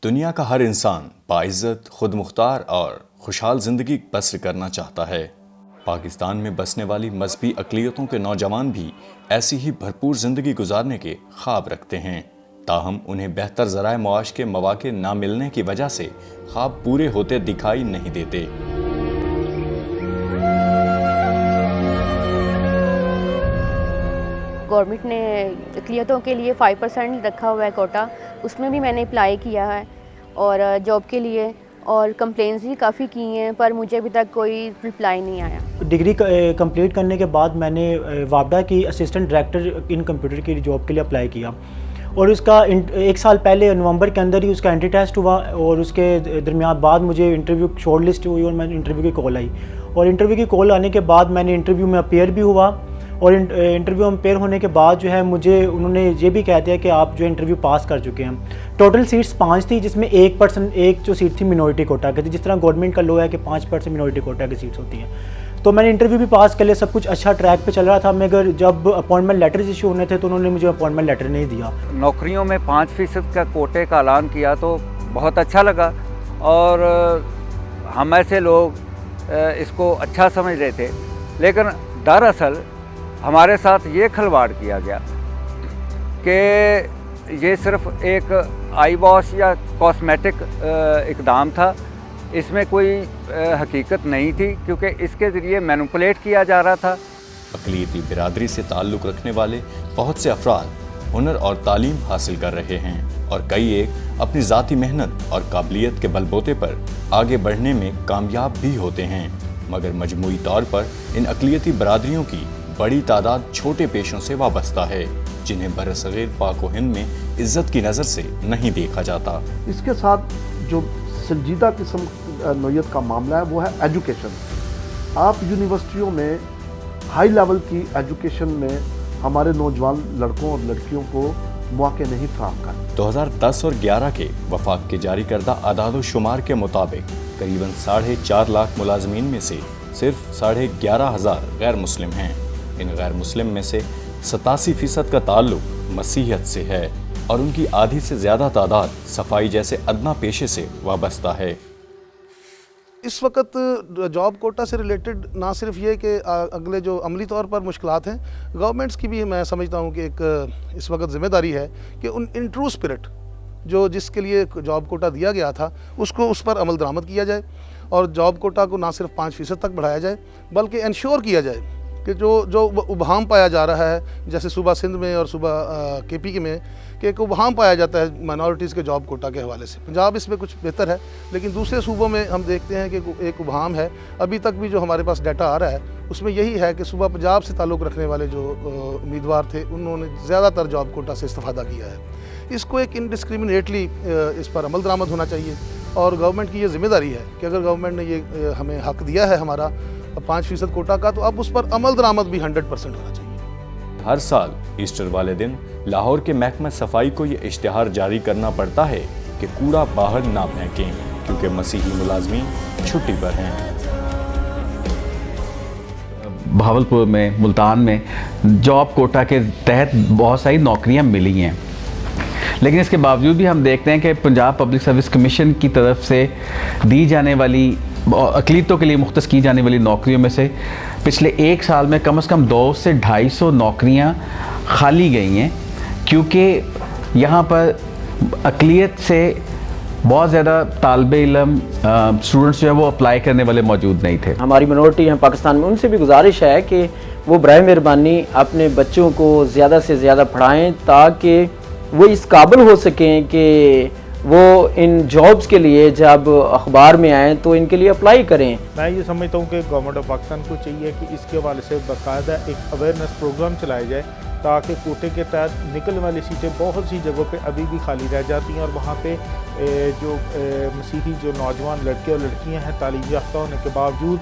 دنیا کا ہر انسان باعزت، خود مختار اور خوشحال زندگی بسر کرنا چاہتا ہے۔ پاکستان میں بسنے والی مذہبی اقلیتوں کے نوجوان بھی ایسی ہی بھرپور زندگی گزارنے کے خواب رکھتے ہیں، تاہم انہیں بہتر ذرائع معاش کے مواقع نہ ملنے کی وجہ سے خواب پورے ہوتے دکھائی نہیں دیتے۔ گورنمنٹ نے اقلیتوں کے لیے 5% رکھا ہوا ہے کوٹا، اس میں بھی میں نے اپلائی کیا ہے اور جاب کے لیے، اور کمپلینس بھی کافی کی ہیں، پر مجھے ابھی تک کوئی رپلائی نہیں آیا۔ ڈگری کمپلیٹ کرنے کے بعد میں نے وابڈا کی اسسٹنٹ ڈائریکٹر ان کمپیوٹر کی جاب کے لیے اپلائی کیا، اور اس کا 1 سال پہلے نومبر کے اندر ہی اس کا انٹری ٹیسٹ ہوا، اور اس کے درمیان بعد مجھے انٹرویو شارٹ لسٹ ہوئی اور میں انٹرویو کی کال آئی، اور انٹرویو کی کال آنے کے بعد میں نے انٹرویو میں اپیئر بھی ہوا، اور انٹرویو میں اپیئر ہونے کے بعد جو ہے مجھے انہوں نے یہ بھی کہہ دیا کہ آپ جو انٹرویو پاس کر چکے ہیں۔ ٹوٹل سیٹس 5 تھی، جس میں ایک جو سیٹ تھی منورٹی کوٹا کی تھی، جس طرح گورنمنٹ کا لو ہے کہ 5% منورٹی کوٹا کی سیٹس ہوتی ہیں۔ تو میں نے انٹرویو بھی پاس کر لیا، سب کچھ اچھا ٹریک پہ چل رہا تھا، مگر جب اپوائنٹمنٹ لیٹرز ایشو ہونے تھے تو انہوں نے مجھے اپوائنٹمنٹ لیٹر نہیں دیا۔ نوکریوں میں 5% کا کوٹے کا اعلان کیا تو بہت اچھا لگا، اور ہم ایسے لوگ اس کو اچھا سمجھ رہے تھے، لیکن دراصل ہمارے ساتھ یہ کھلواڑ کیا گیا کہ یہ صرف ایک آئی واش یا کاسمیٹک اقدام تھا، اس میں کوئی حقیقت نہیں تھی، کیونکہ اس کے ذریعے مینوپولیٹ کیا جا رہا تھا۔ اقلیتی برادری سے تعلق رکھنے والے بہت سے افراد ہنر اور تعلیم حاصل کر رہے ہیں، اور کئی ایک اپنی ذاتی محنت اور قابلیت کے بل بوتے پر آگے بڑھنے میں کامیاب بھی ہوتے ہیں، مگر مجموعی طور پر ان اقلیتی برادریوں کی بڑی تعداد چھوٹے پیشوں سے وابستہ ہے، جنہیں برصغیر پاک و ہند میں عزت کی نظر سے نہیں دیکھا جاتا۔ اس کے ساتھ جو سنجیدہ قسم نوعیت کا معاملہ ہے وہ ہے ایجوکیشن۔ آپ یونیورسٹیوں میں ہائی لیول کی ایجوکیشن میں ہمارے نوجوان لڑکوں اور لڑکیوں کو مواقع نہیں فراہم کرتے۔ 2010 اور 11 کے وفاق کے جاری کردہ اعداد و شمار کے مطابق قریباً 4.5 لاکھ ملازمین میں سے صرف 11,500 غیر مسلم ہیں۔ ان غیر مسلم میں سے 87% کا تعلق مسیحیت سے ہے، اور ان کی آدھی سے زیادہ تعداد صفائی جیسے ادنیٰ پیشے سے وابستہ ہے۔ اس وقت جاب کوٹا سے ریلیٹڈ نہ صرف یہ کہ اگلے جو عملی طور پر مشکلات ہیں، گورنمنٹس کی بھی میں سمجھتا ہوں کہ ایک اس وقت ذمہ داری ہے کہ ان ٹرو اسپرٹ جو جس کے لیے جاب کوٹا دیا گیا تھا اس پر عمل درآمد کیا جائے، اور جاب کوٹا کو نہ صرف 5% تک بڑھایا جائے، بلکہ انشور کیا جائے کہ جو ابہام پایا جا رہا ہے، جیسے صوبہ سندھ میں اور صوبہ کے پی میں، کہ ایک ابہام پایا جاتا ہے مائنورٹیز کے جاب کوٹا کے حوالے سے۔ پنجاب اس میں کچھ بہتر ہے، لیکن دوسرے صوبوں میں ہم دیکھتے ہیں کہ ایک ابہام ہے۔ ابھی تک بھی جو ہمارے پاس ڈیٹا آ رہا ہے اس میں یہی ہے کہ صوبہ پنجاب سے تعلق رکھنے والے جو امیدوار تھے انہوں نے زیادہ تر جاب کوٹا سے استفادہ کیا ہے۔ اس کو ایک انڈسکریمنیٹلی اس پر عمل درآمد ہونا چاہیے، اور گورنمنٹ کی یہ ذمہ داری ہے کہ اگر گورنمنٹ نے یہ ہمیں حق دیا ہے ہمارا 5% کوٹا کا، تو اب اس پر عمل درآمد بھی 100% ہونا چاہیے۔ ہر سال ایسٹر والے دن لاہور کے محکمہ صفائی کو یہ اشتہار جاری کرنا پڑتا ہے کہ کوڑا باہر نہ پھینکیں، کیونکہ مسیحی ملازمین چھٹی پر ہیں۔ بہاولپور میں، ملتان میں جاب کوٹا کے تحت بہت ساری نوکریاں ملی ہیں، لیکن اس کے باوجود بھی ہم دیکھتے ہیں کہ پنجاب پبلک سروس کمیشن کی طرف سے دی جانے والی اقلیتوں کے لیے مختص کی جانے والی نوکریوں میں سے پچھلے 1 سال میں کم از کم 200 سے 250 نوکریاں خالی گئی ہیں، کیونکہ یہاں پر اقلیت سے بہت زیادہ طالب علم اسٹوڈنٹس جو ہے وہ اپلائی کرنے والے موجود نہیں تھے۔ ہماری منورٹی ہیں پاکستان میں، ان سے بھی گزارش ہے کہ وہ برائے مہربانی اپنے بچوں کو زیادہ سے زیادہ پڑھائیں، تاکہ وہ اس قابل ہو سکیں کہ وہ ان جابز کے لیے جب اخبار میں آئیں تو ان کے لیے اپلائی کریں۔ میں یہ سمجھتا ہوں کہ گورنمنٹ آف پاکستان کو چاہیے کہ اس کے حوالے سے باقاعدہ ایک اویئرنیس پروگرام چلایا جائے، تاکہ کوٹے کے تحت نکلنے والی سیٹیں بہت سی جگہوں پہ ابھی بھی خالی رہ جاتی ہیں، اور وہاں پہ جو مسیحی جو نوجوان لڑکے اور لڑکیاں ہیں تعلیم یافتہ ہونے کے باوجود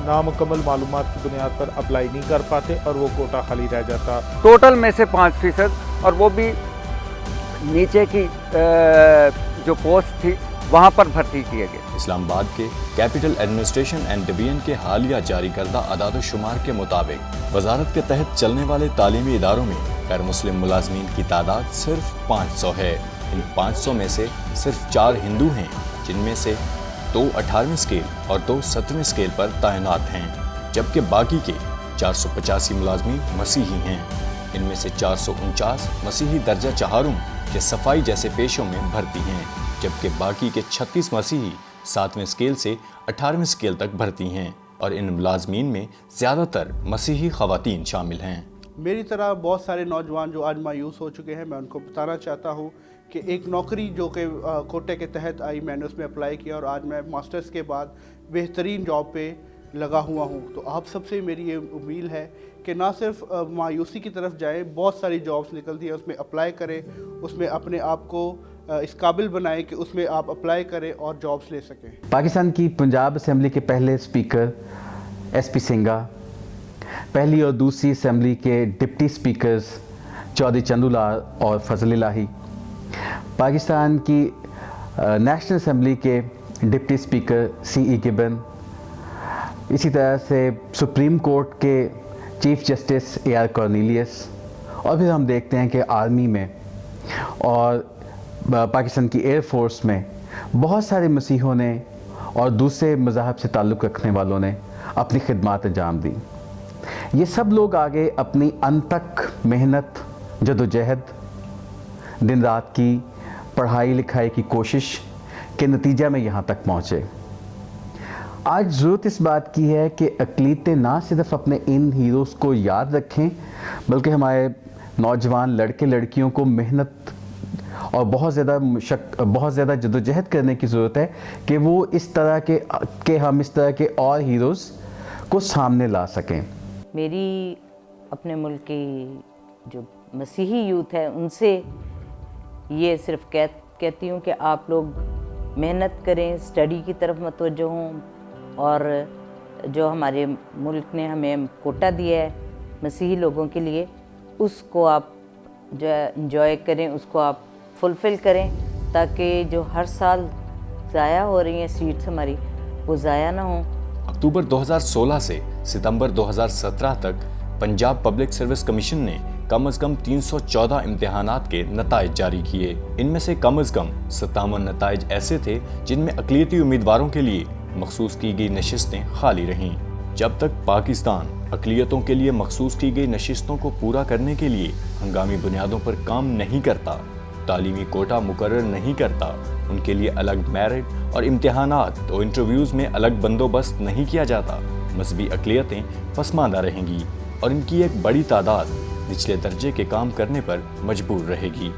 نامکمل معلومات کی بنیاد پر اپلائی نہیں کر پاتے، اور وہ کوٹا خالی رہ جاتا۔ ٹوٹل میں سے 5%، اور وہ بھی نیچے کی جو پوسٹ تھی وہاں پر بھرتی کیے گئے۔ اسلام آباد کے کیپٹل ایڈمنسٹریشن اینڈ ڈویژن کے حالیہ جاری کردہ اعداد و شمار کے مطابق وزارت کے تحت چلنے والے تعلیمی اداروں میں غیر مسلم ملازمین کی تعداد صرف 500 ہے، ان 500 میں سے صرف 4 ہندو ہیں، جن میں سے 2 18ویں اسکیل اور 2 17ویں اسکیل پر تعینات ہیں، جبکہ باقی کے 485 ملازمین مسیحی ہیں۔ ان میں سے 449 مسیحی درجہ چہارم یا صفائی جیسے پیشوں میں بھرتی ہیں، جبکہ باقی کے 36 مسیحی 7ویں اسکیل سے 18ویں اسکیل تک بھرتی ہیں، اور ان ملازمین میں زیادہ تر مسیحی خواتین شامل ہیں۔ میری طرح بہت سارے نوجوان جو آج مایوس ہو چکے ہیں، میں ان کو بتانا چاہتا ہوں کہ ایک نوکری جو کہ کوٹے کے تحت آئی، میں نے اس میں اپلائی کیا اور آج میں ماسٹرز کے بعد بہترین جاب پہ لگا ہوا ہوں۔ تو آپ سب سے میری یہ امید ہے کہ نہ صرف مایوسی کی طرف جائیں، بہت ساری جابس نکلتی ہیں، اس میں اپلائی کریں، اس میں اپنے آپ کو اس قابل بنائیں کہ اس میں آپ اپلائی کریں اور جابس لے سکیں۔ پاکستان کی پنجاب اسمبلی کے پہلے اسپیکر ایس پی سنگھا، پہلی اور دوسری اسمبلی کے ڈپٹی اسپیکرز چودھری چندو لال اور فضل الہی، پاکستان کی نیشنل اسمبلی کے deputy speaker C E Gibbon, اسی طرح سے سپریم کورٹ کے chief justice A R Cornelius, اور پھر ہم دیکھتے ہیں کہ آرمی میں اور پاکستان کی ایئر فورس میں بہت سارے مسیحیوں نے اور دوسرے مذاہب سے تعلق رکھنے والوں نے اپنی خدمات انجام دی۔ یہ سب لوگ آگے اپنی انتھک محنت، جدوجہد، دن رات کی پڑھائی لکھائی کی کوشش کے نتیجہ میں یہاں تک پہنچے۔ آج ضرورت اس بات کی ہے کہ اقلیتیں نہ صرف اپنے ان ہیروز کو یاد رکھیں، بلکہ ہمارے نوجوان لڑکے لڑکیوں کو محنت اور بہت زیادہ جدوجہد کرنے کی ضرورت ہے کہ وہ اس طرح کے ہم اس طرح کے اور ہیروز کو سامنے لا سکیں۔ میری اپنے ملک کی جو مسیحی یوتھ ہے ان سے یہ صرف کہتی ہوں کہ آپ لوگ محنت کریں، اسٹڈی کی طرف متوجہ ہوں، اور جو ہمارے ملک نے ہمیں کوٹا دیا ہے مسیحی لوگوں کے لیے، اس کو آپ جو ہے انجوائے کریں، اس کو آپ فلفل کریں، تاکہ جو ہر سال ضائع ہو رہی ہیں سیٹس ہماری، وہ ضائع نہ ہوں۔ اکتوبر 2016 سے ستمبر 2017 تک پنجاب پبلک سروس کمیشن نے کم از کم 314 امتحانات کے نتائج جاری کیے۔ ان میں سے کم از کم 57 نتائج ایسے تھے جن میں اقلیتی امیدواروں کے لیے مخصوص کی گئی نشستیں خالی رہیں۔ جب تک پاکستان اقلیتوں کے لیے مخصوص کی گئی نشستوں کو پورا کرنے کے لیے ہنگامی بنیادوں پر کام نہیں کرتا، تعلیمی کوٹا مقرر نہیں کرتا، ان کے لیے الگ میرٹ اور امتحانات اور انٹرویوز میں الگ بندوبست نہیں کیا جاتا، مذہبی اقلیتیں پسماندہ رہیں گی اور ان کی ایک بڑی تعداد نچلے درجے کے کام کرنے پر مجبور رہے گی۔